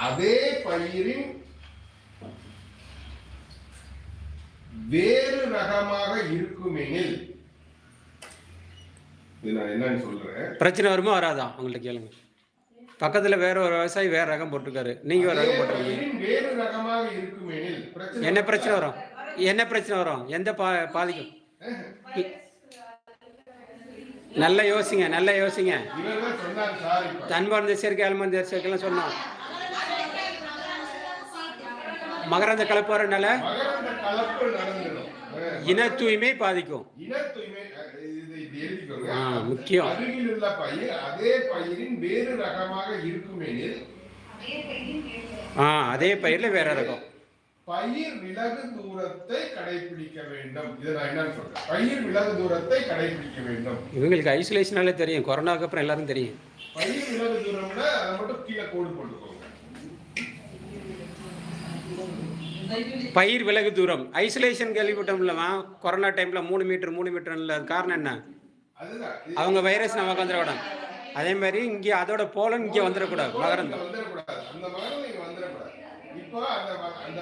அதே பயிரின் வேறு ரகமாக இருக்குமெனில், நான் என்னன்னு சொல்றேன், பிரச்சனை வருமோ வராதா உங்கள்ட்ட கேளுங்க. பக்கத்துல வேற ஒரு விவசாயி வேற ரகம் போட்டிருக்காரு, நீங்க ஒரு ரகம் போட்டிருக்கீங்க. வேறு ரகமாக இருக்குமெனில் என்ன பிரச்சனை வரும்? என்ன பிரச்சனை வரும்? எந்த பாதிக்கும்? நல்ல யோசிங்க, நல்ல யோசிங்க. தன்பார்ந்த சேர்க்கை அல்மந்த சேர்க்கைலாம் சொன்னோம். மகரந்த கலப்பு வரனால இன தூய்மை பாதிக்கும். முக்கியம். அருகில் உள்ள பயிர் அதே பயிரின் வேறு ரகமாக இருக்குமெனில், அதே பயிர்ல வேற ரகம். பயிர் விலகு தூரத்தை கடைபிடிக்க வேண்டும். இதை நான் என்னன்னு சொல்றேன், பயிர் விலகு தூரத்தை கடைபிடிக்க வேண்டும். இவங்களுக்கு ஐசோலேஷனாலே தெரியும், கொரோனாக்கு அப்புறம் எல்லாரும் தெரியும். பயிர் விலகு தூரம்ல அதை மட்டும் கீழே கோடு போட்டுக்கோங்க. பயிர் விலகு தூரம் ஐசோலேஷன் கேள்விப்பட்டோம்லமா, கொரோனா டைம்ல 3 மீட்டர் இல்லை. அது காரணம் என்ன? அவங்க வைரஸ் நம்ம வந்துடக்கூடாது. அதே மாதிரி இங்கே அதோட போலம் இங்கே வந்துடக்கூடாது. மகரந்தம் அந்த மகரம் இங்க வந்துடக்கூடாது. இப்போ அந்த